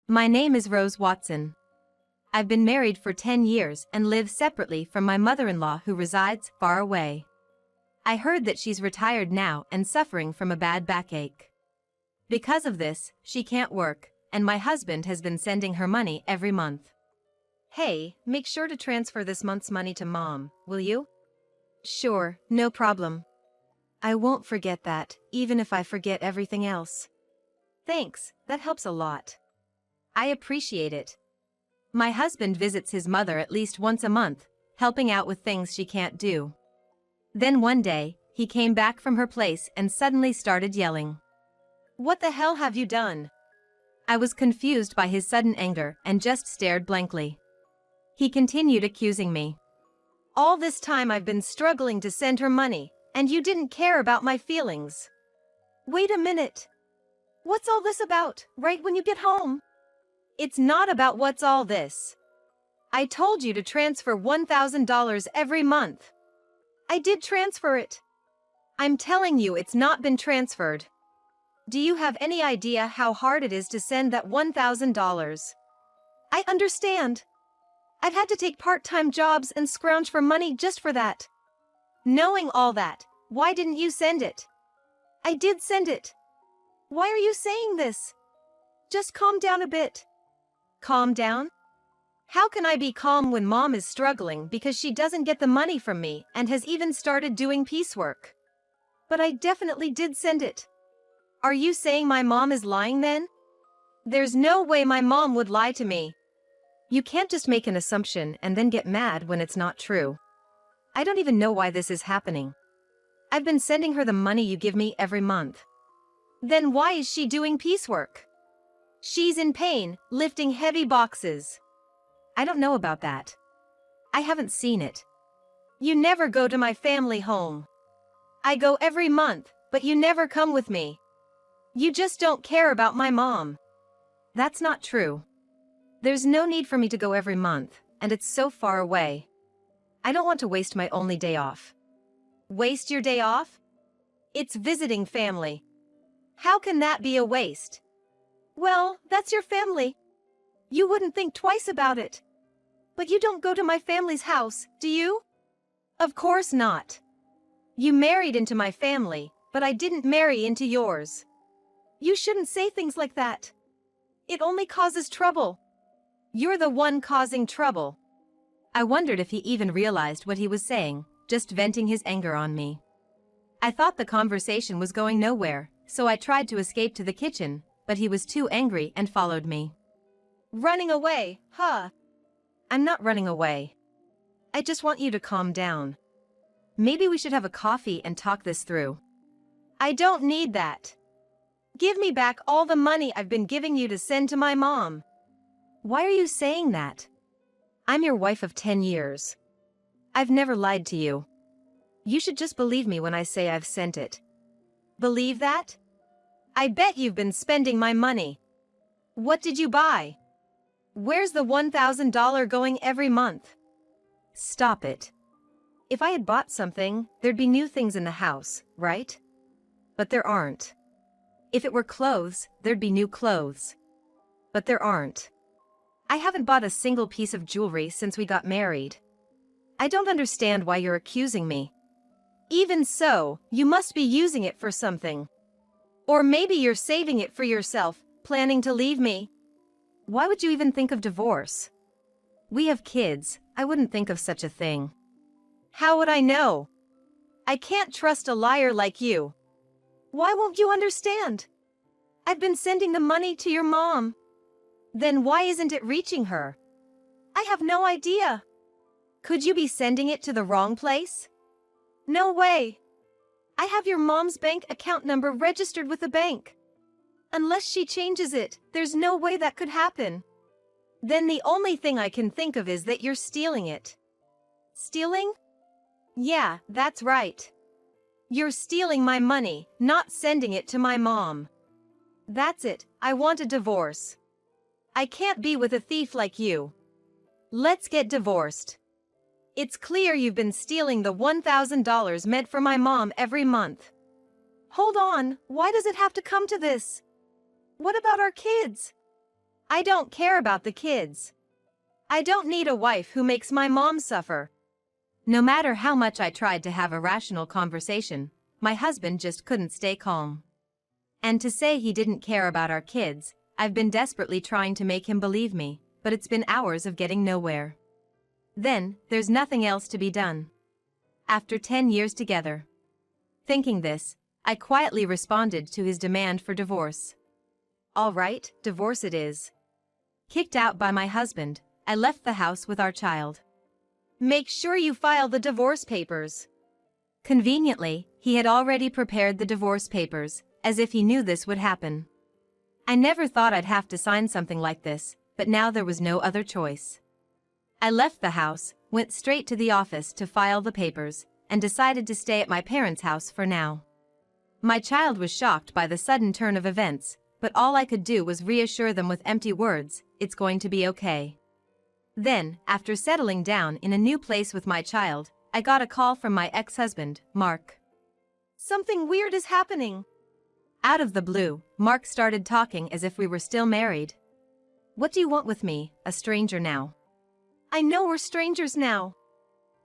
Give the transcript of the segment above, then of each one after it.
My name is Rose Watson. I've been married for 10 years and live separately from my mother-in-law who resides far away. I heard that she's retired now and suffering from a bad backache. Because of this, she can't work, and my husband has been sending her money every month. Hey, make sure to transfer this month's money to Mom, will you? Sure, no problem. I won't forget that, even if I forget everything else. Thanks, that helps a lot. I appreciate it. My husband visits his mother at least once a month, helping out with things she can't do. Then one day, he came back from her place and suddenly started yelling. What the hell have you done? I was confused by his sudden anger and just stared blankly. He continued accusing me. All this time I've been struggling to send her money, and you didn't care about my feelings. Wait a minute. What's all this about, right when you get home? It's not about what's all this. I told you to transfer $1,000 every month. I did transfer it. I'm telling you it's not been transferred. Do you have any idea how hard it is to send that $1,000? I understand. I've had to take part-time jobs and scrounge for money just for that. Knowing all that, why didn't you send it? I did send it. Why are you saying this? Just calm down a bit. Calm down? How can I be calm when Mom is struggling because she doesn't get the money from me and has even started doing piecework? But I definitely did send it. Are you saying my mom is lying then? There's no way my mom would lie to me. You can't just make an assumption and then get mad when it's not true. I don't even know why this is happening. I've been sending her the money you give me every month. Then why is she doing piecework? She's in pain, lifting heavy boxes. I don't know about that. I haven't seen it. You never go to my family home. I go every month, but you never come with me. You just don't care about my mom. That's not true. There's no need for me to go every month, and it's so far away. I don't want to waste my only day off. Waste your day off? It's visiting family. How can that be a waste? Well, that's your family. You wouldn't think twice about it. But you don't go to my family's house, do you? Of course not. You married into my family, but I didn't marry into yours. You shouldn't say things like that. It only causes trouble. You're the one causing trouble. I wondered if he even realized what he was saying, just venting his anger on me. I thought the conversation was going nowhere, so I tried to escape to the kitchen, but he was too angry and followed me. Running away, huh? I'm not running away. I just want you to calm down. Maybe we should have a coffee and talk this through. I don't need that. Give me back all the money I've been giving you to send to my mom. Why are you saying that? I'm your wife of 10 years. I've never lied to you. You should just believe me when I say I've sent it. Believe that? I bet you've been spending my money. What did you buy? Where's the $1,000 going every month? Stop it. If I had bought something, there'd be new things in the house, right? But there aren't. If it were clothes, there'd be new clothes. But there aren't. I haven't bought a single piece of jewelry since we got married. I don't understand why you're accusing me. Even so, you must be using it for something. Or maybe you're saving it for yourself, planning to leave me. Why would you even think of divorce? We have kids, I wouldn't think of such a thing. How would I know? I can't trust a liar like you. Why won't you understand? I've been sending the money to your mom. Then why isn't it reaching her? I have no idea. Could you be sending it to the wrong place? No way. I have your mom's bank account number registered with the bank. Unless she changes it, there's no way that could happen. Then the only thing I can think of is that you're stealing it. Stealing? Yeah, that's right. You're stealing my money, not sending it to my mom. That's it, I want a divorce. I can't be with a thief like you. Let's get divorced. It's clear you've been stealing the $1,000 meant for my mom every month. Hold on, why does it have to come to this? What about our kids? I don't care about the kids. I don't need a wife who makes my mom suffer. No matter how much I tried to have a rational conversation, my husband just couldn't stay calm. And to say he didn't care about our kids, I've been desperately trying to make him believe me, but it's been hours of getting nowhere. Then, there's nothing else to be done. After 10 years together. Thinking this, I quietly responded to his demand for divorce. All right, divorce it is. Kicked out by my husband, I left the house with our child. Make sure you file the divorce papers. Conveniently, he had already prepared the divorce papers, as if he knew this would happen. I never thought I'd have to sign something like this, but now there was no other choice. I left the house, went straight to the office to file the papers, and decided to stay at my parents' house for now. My child was shocked by the sudden turn of events, but all I could do was reassure them with empty words, "It's going to be okay." Then, after settling down in a new place with my child, I got a call from my ex-husband, Mark. Something weird is happening. Out of the blue, Mark started talking as if we were still married. What do you want with me, a stranger now? I know we're strangers now.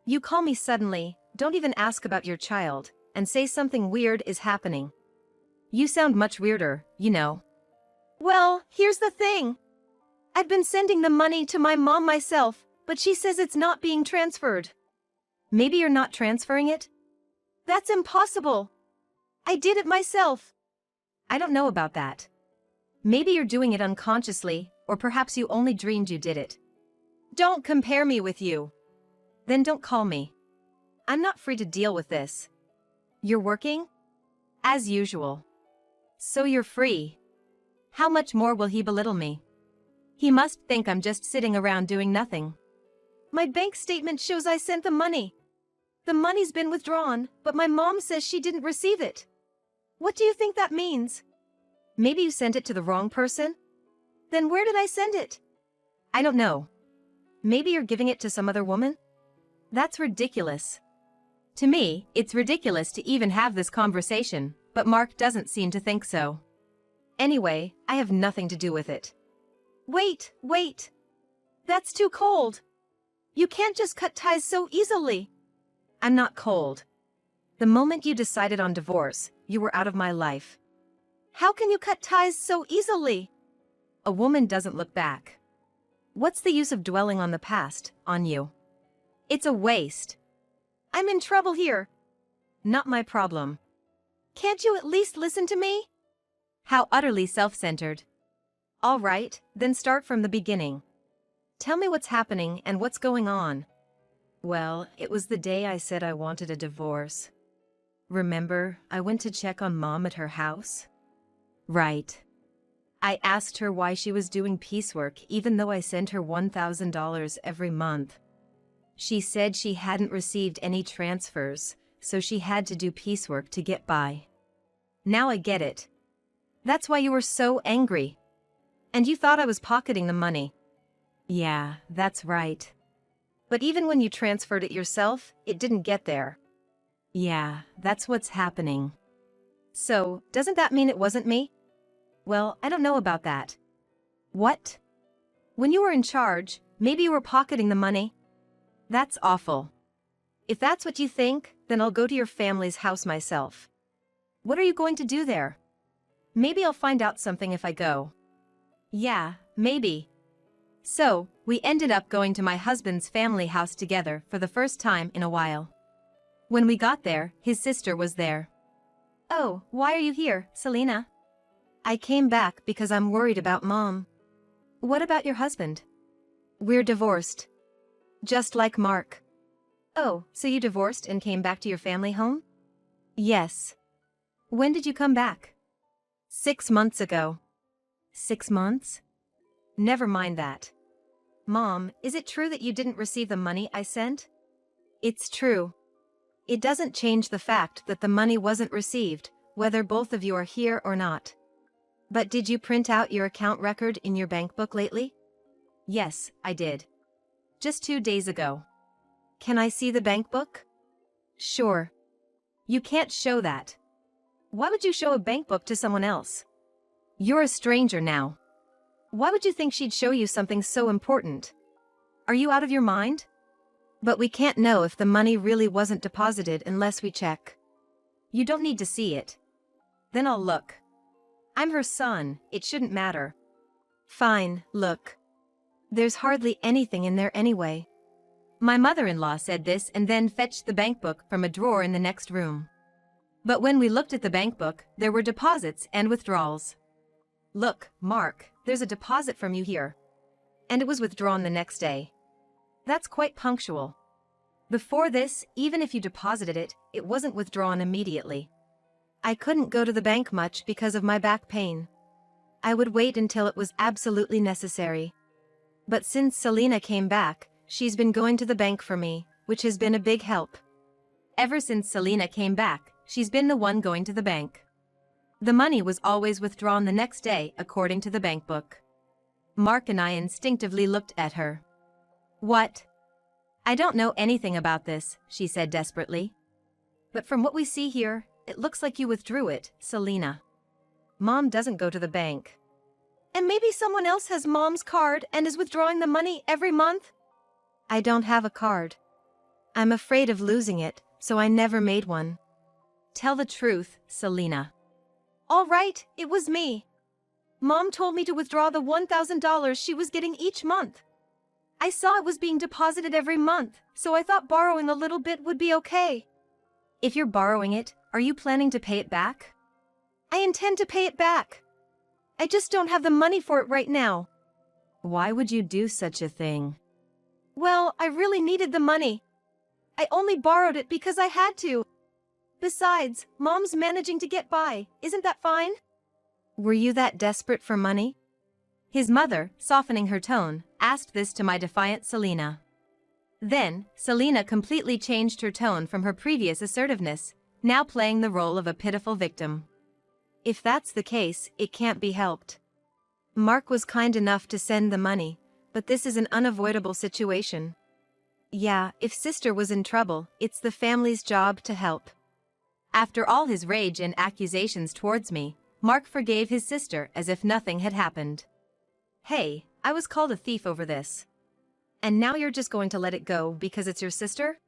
You call me suddenly, don't even ask about your child, and say something weird is happening. You sound much weirder, you know. Well, here's the thing. I've been sending the money to my mom myself, but she says it's not being transferred. Maybe you're not transferring it? That's impossible. I did it myself. I don't know about that. Maybe you're doing it unconsciously, or perhaps you only dreamed you did it. Don't compare me with you. Then don't call me. I'm not free to deal with this. You're working? As usual. So you're free. How much more will he belittle me? He must think I'm just sitting around doing nothing. My bank statement shows I sent the money. The money's been withdrawn, but my mom says she didn't receive it. What do you think that means? Maybe you sent it to the wrong person? Then where did I send it? I don't know. Maybe you're giving it to some other woman? That's ridiculous. To me, it's ridiculous to even have this conversation, but Mark doesn't seem to think so. Anyway, I have nothing to do with it. Wait. That's too cold. You can't just cut ties so easily. I'm not cold. The moment you decided on divorce, you were out of my life. How can you cut ties so easily? A woman doesn't look back. What's the use of dwelling on the past, on you? It's a waste. I'm in trouble here. Not my problem. Can't you at least listen to me? How utterly self-centered. All right, then start from the beginning. Tell me what's happening and what's going on. Well, it was the day I said I wanted a divorce. Remember, I went to check on Mom at her house? Right. I asked her why she was doing piecework even though I sent her $1,000 every month. She said she hadn't received any transfers, so she had to do piecework to get by. Now I get it. That's why you were so angry. And you thought I was pocketing the money. Yeah, that's right. But even when you transferred it yourself, it didn't get there. Yeah, that's what's happening. So, doesn't that mean it wasn't me? Well, I don't know about that. What? When you were in charge, maybe you were pocketing the money? That's awful. If that's what you think, then I'll go to your family's house myself. What are you going to do there? Maybe I'll find out something if I go. Yeah, maybe. So, we ended up going to my husband's family house together for the first time in a while. When we got there, his sister was there. Oh, why are you here, Selena? I came back because I'm worried about Mom. What about your husband? We're divorced. Just like Mark. Oh, so you divorced and came back to your family home? Yes. When did you come back? 6 months ago. 6 months? Never mind that. Mom, is it true that you didn't receive the money I sent? It's true. It doesn't change the fact that the money wasn't received, whether both of you are here or not. But did you print out your account record in your bank book lately? Yes, I did. Just 2 days ago. Can I see the bank book? Sure. You can't show that. Why would you show a bank book to someone else? You're a stranger now. Why would you think she'd show you something so important? Are you out of your mind? But we can't know if the money really wasn't deposited unless we check. You don't need to see it. Then I'll look. I'm her son, it shouldn't matter. Fine, look. There's hardly anything in there anyway. My mother-in-law said this and then fetched the bank book from a drawer in the next room. But when we looked at the bank book, there were deposits and withdrawals. Look, Mark, there's a deposit from you here. And it was withdrawn the next day. That's quite punctual. Before this, even if you deposited it, it wasn't withdrawn immediately. I couldn't go to the bank much because of my back pain. I would wait until it was absolutely necessary. But since Selena came back, she's been going to the bank for me, which has been a big help. Ever since Selena came back, she's been the one going to the bank. The money was always withdrawn the next day according to the bank book. Mark and I instinctively looked at her. What? I don't know anything about this, she said desperately. But from what we see here, it looks like you withdrew it, Selena. Mom doesn't go to the bank. And maybe someone else has Mom's card and is withdrawing the money every month? I don't have a card. I'm afraid of losing it, so I never made one. Tell the truth, Selena. All right, it was me. Mom told me to withdraw the $1,000 she was getting each month. I saw it was being deposited every month, so I thought borrowing a little bit would be okay. If you're borrowing it, are you planning to pay it back? I intend to pay it back. I just don't have the money for it right now. Why would you do such a thing? Well, I really needed the money. I only borrowed it because I had to. Besides, Mom's managing to get by, isn't that fine? Were you that desperate for money? His mother, softening her tone, asked this to my defiant Selena. Then, Selena completely changed her tone from her previous assertiveness, now playing the role of a pitiful victim. If that's the case, it can't be helped. Mark was kind enough to send the money, but this is an unavoidable situation. Yeah, if sister was in trouble, it's the family's job to help. After all his rage and accusations towards me, Mark forgave his sister as if nothing had happened. Hey, I was called a thief over this. And now you're just going to let it go because it's your sister?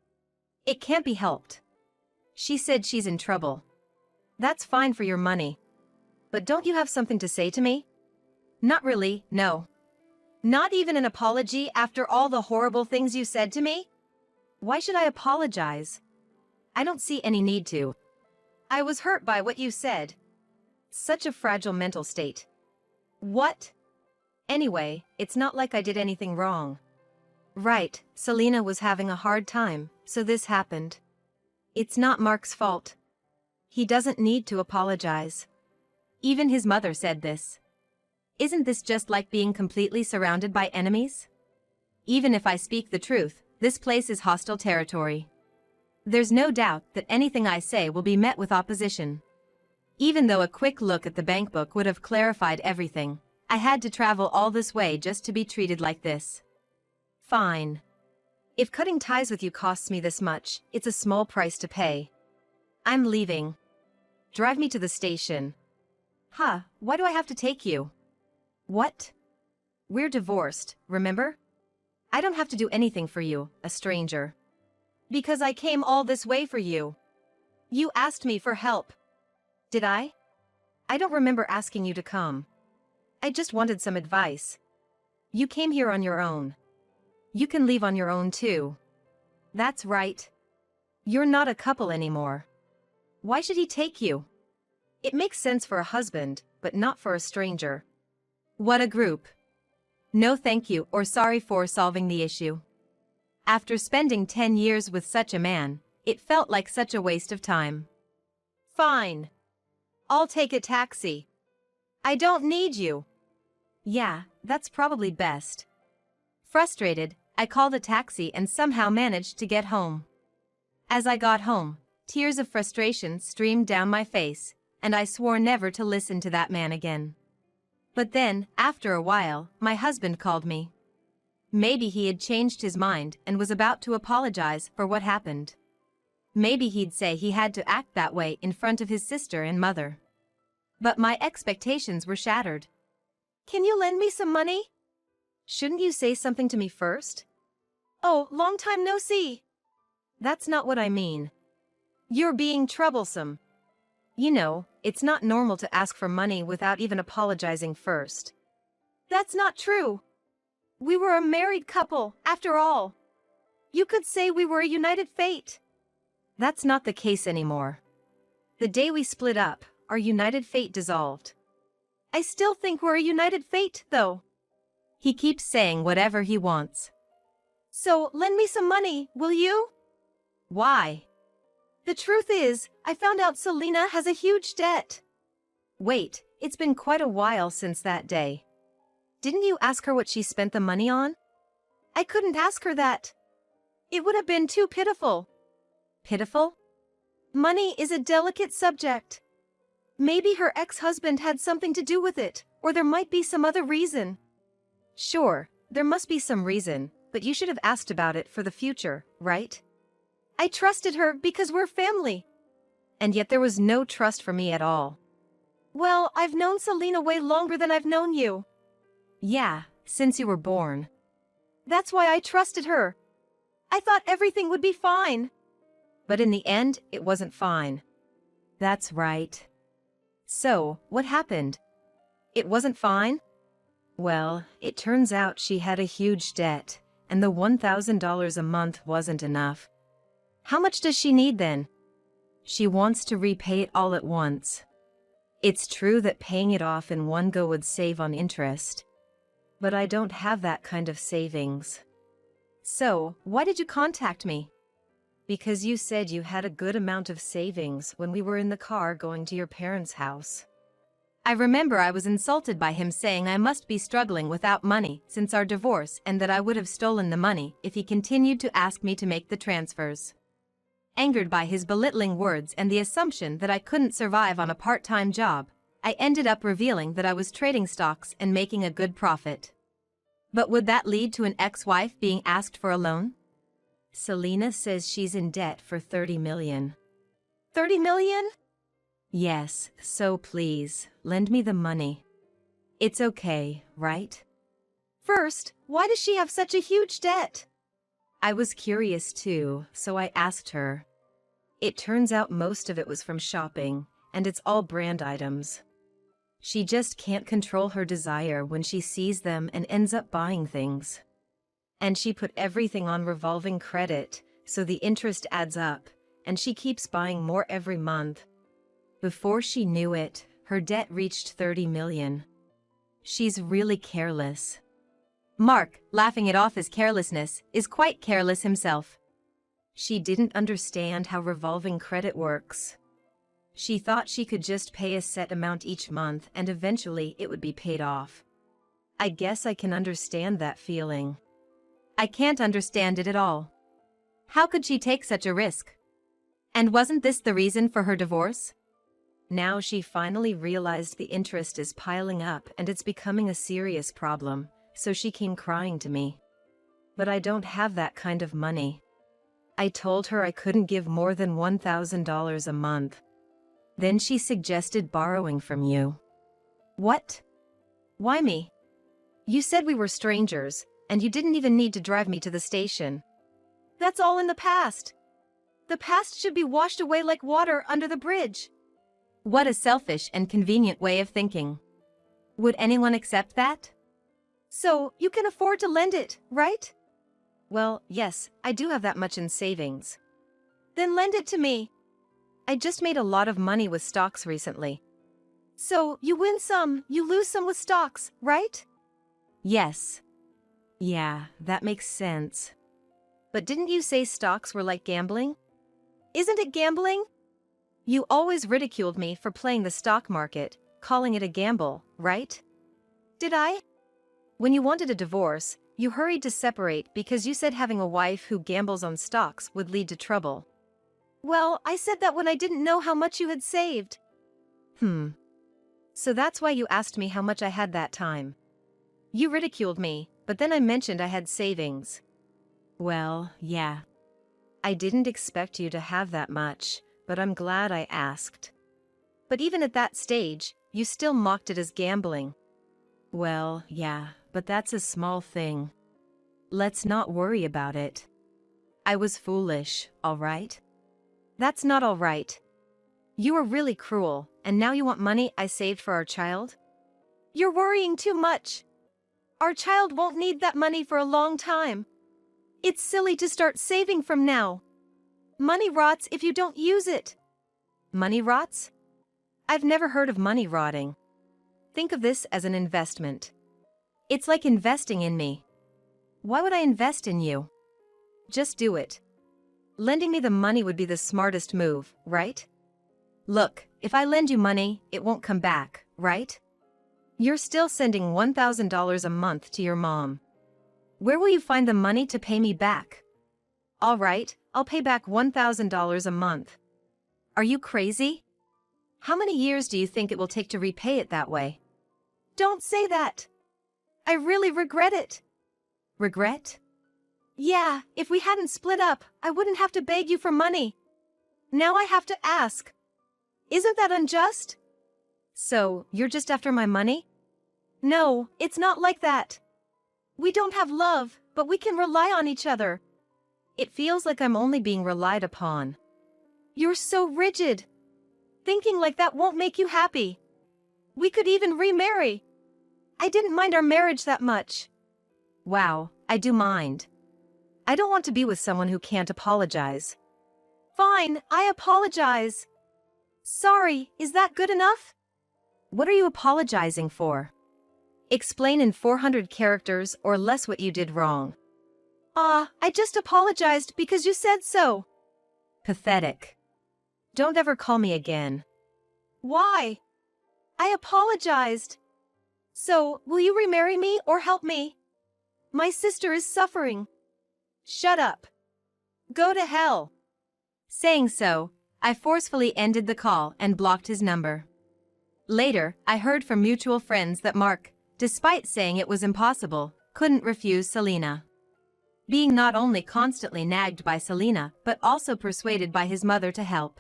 It can't be helped. She said she's in trouble. That's fine for your money. But don't you have something to say to me? Not really, no. Not even an apology after all the horrible things you said to me? Why should I apologize? I don't see any need to. I was hurt by what you said. Such a fragile mental state. What? Anyway, it's not like I did anything wrong. Right, Selena was having a hard time, so this happened. It's not Mark's fault. He doesn't need to apologize. Even his mother said this. Isn't this just like being completely surrounded by enemies? Even if I speak the truth, this place is hostile territory. There's no doubt that anything I say will be met with opposition. Even though a quick look at the bank book would have clarified everything, I had to travel all this way just to be treated like this. Fine. If cutting ties with you costs me this much, it's a small price to pay. I'm leaving. Drive me to the station. Huh, why do I have to take you? What? We're divorced, remember? I don't have to do anything for you, a stranger. Because I came all this way for you. You asked me for help. Did I? I don't remember asking you to come. I just wanted some advice. You came here on your own. You can leave on your own too. That's right. You're not a couple anymore. Why should he take you? It makes sense for a husband, but not for a stranger. What a group. No thank you or sorry for solving the issue. After spending 10 years with such a man, it felt like such a waste of time. Fine. I'll take a taxi. I don't need you. Yeah, that's probably best. Frustrated, I called a taxi and somehow managed to get home. As I got home, tears of frustration streamed down my face, and I swore never to listen to that man again. But then, after a while, my husband called me. Maybe he had changed his mind and was about to apologize for what happened. Maybe he'd say he had to act that way in front of his sister and mother. But my expectations were shattered. Can you lend me some money? Shouldn't you say something to me first? Oh, long time no see. That's not what I mean. You're being troublesome. You know, it's not normal to ask for money without even apologizing first. That's not true. We were a married couple, after all. You could say we were a united fate. That's not the case anymore. The day we split up, our united fate dissolved. I still think we're a united fate, though. He keeps saying whatever he wants. So, lend me some money, will you? Why? The truth is, I found out Selena has a huge debt. Wait, it's been quite a while since that day. Didn't you ask her what she spent the money on? I couldn't ask her that. It would have been too pitiful. Pitiful? Money is a delicate subject. Maybe her ex-husband had something to do with it, or there might be some other reason. Sure, there must be some reason, but you should have asked about it for the future, right? I trusted her because we're family. And yet there was no trust for me at all. Well, I've known Selena way longer than I've known you. Yeah, since you were born. That's why I trusted her. I thought everything would be fine. But in the end, it wasn't fine. That's right. So, what happened? It wasn't fine? Well, it turns out she had a huge debt, and the $1,000 a month wasn't enough. How much does she need then? She wants to repay it all at once. It's true that paying it off in one go would save on interest. But I don't have that kind of savings. So, why did you contact me? Because you said you had a good amount of savings when we were in the car going to your parents' house. I remember I was insulted by him saying I must be struggling without money since our divorce and that I would have stolen the money if he continued to ask me to make the transfers. Angered by his belittling words and the assumption that I couldn't survive on a part-time job, I ended up revealing that I was trading stocks and making a good profit. But would that lead to an ex-wife being asked for a loan? Selena says she's in debt for $30 million. $30 million? Yes, so please, lend me the money. It's okay, right? First, why does she have such a huge debt? I was curious too, so I asked her. It turns out most of it was from shopping, and it's all brand items. She just can't control her desire when she sees them and ends up buying things. And she put everything on revolving credit, so the interest adds up, and she keeps buying more every month. Before she knew it, her debt reached $30 million. She's really careless. Mark, laughing it off as carelessness, is quite careless himself. She didn't understand how revolving credit works. She thought she could just pay a set amount each month and eventually it would be paid off. I guess I can understand that feeling. I can't understand it at all. How could she take such a risk? And wasn't this the reason for her divorce? Now she finally realized the interest is piling up and it's becoming a serious problem, so she came crying to me. But I don't have that kind of money. I told her I couldn't give more than $1,000 a month. Then she suggested borrowing from you. What? Why me? You said we were strangers, and you didn't even need to drive me to the station. That's all in the past. The past should be washed away like water under the bridge. What a selfish and convenient way of thinking. Would anyone accept that? So, you can afford to lend it, right? Well, yes, I do have that much in savings. Then lend it to me. I just made a lot of money with stocks recently. So, you win some, you lose some with stocks, right? Yes. Yeah, that makes sense. But didn't you say stocks were like gambling? Isn't it gambling? You always ridiculed me for playing the stock market, calling it a gamble, right? Did I? When you wanted a divorce, you hurried to separate because you said having a wife who gambles on stocks would lead to trouble. Well, I said that when I didn't know how much you had saved. So that's why you asked me how much I had that time. You ridiculed me, but then I mentioned I had savings. Well, yeah. I didn't expect you to have that much, but I'm glad I asked. But even at that stage, you still mocked it as gambling. Well, yeah, but that's a small thing. Let's not worry about it. I was foolish, all right? That's not all right. You were really cruel, and now you want money I saved for our child? You're worrying too much. Our child won't need that money for a long time. It's silly to start saving from now. Money rots if you don't use it. Money rots? I've never heard of money rotting. Think of this as an investment. It's like investing in me. Why would I invest in you? Just do it. Lending me the money would be the smartest move, right? Look, if I lend you money, it won't come back, right? You're still sending $1,000 a month to your mom. Where will you find the money to pay me back? All right, I'll pay back $1,000 a month. Are you crazy? How many years do you think it will take to repay it that way? Don't say that. I really regret it. Regret? Yeah, if we hadn't split up, I wouldn't have to beg you for money. Now I have to ask. Isn't that unjust? So, you're just after my money? No, it's not like that. We don't have love, but we can rely on each other. It feels like I'm only being relied upon. You're so rigid. Thinking like that won't make you happy. We could even remarry. I didn't mind our marriage that much. Wow, I do mind. I don't want to be with someone who can't apologize. Fine, I apologize. Sorry, is that good enough? What are you apologizing for? Explain in 400 characters or less what you did wrong. I just apologized because you said so. Pathetic. Don't ever call me again. Why? I apologized. So, will you remarry me or help me? My sister is suffering. Shut up. Go to hell. Saying so, I forcefully ended the call and blocked his number. Later, I heard from mutual friends that Mark, despite saying it was impossible, couldn't refuse Selena. Being not only constantly nagged by Selena, but also persuaded by his mother to help.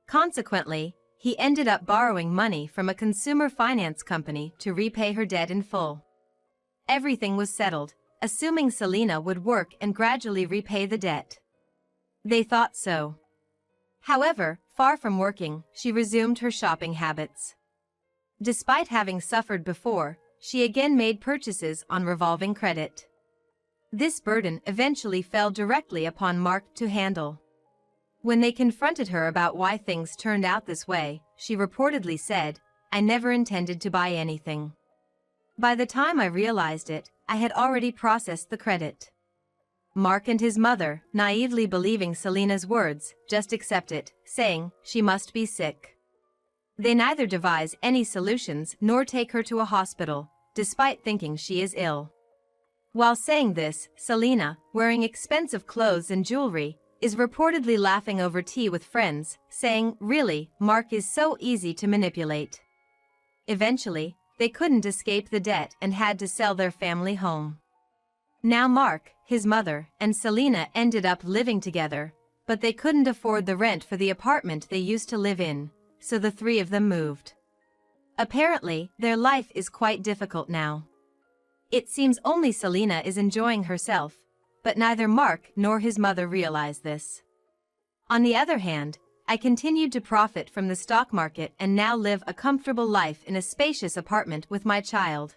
Consequently, he ended up borrowing money from a consumer finance company to repay her debt in full. Everything was settled, assuming Selena would work and gradually repay the debt. They thought so. However, far from working, she resumed her shopping habits. Despite having suffered before, she again made purchases on revolving credit. This burden eventually fell directly upon Mark to handle. When they confronted her about why things turned out this way, she reportedly said, "I never intended to buy anything. By the time I realized it, I had already processed the credit." Mark and his mother, naively believing Selena's words, just accept it, saying she must be sick. They neither devise any solutions nor take her to a hospital, despite thinking she is ill. While saying this, Selena, wearing expensive clothes and jewelry, is reportedly laughing over tea with friends, saying, "Really, Mark is so easy to manipulate." Eventually, they couldn't escape the debt and had to sell their family home. Now Mark, his mother, and Selena ended up living together, but they couldn't afford the rent for the apartment they used to live in, so the three of them moved. Apparently, their life is quite difficult now. It seems only Selena is enjoying herself, but neither Mark nor his mother realize this. On the other hand, I continued to profit from the stock market and now live a comfortable life in a spacious apartment with my child.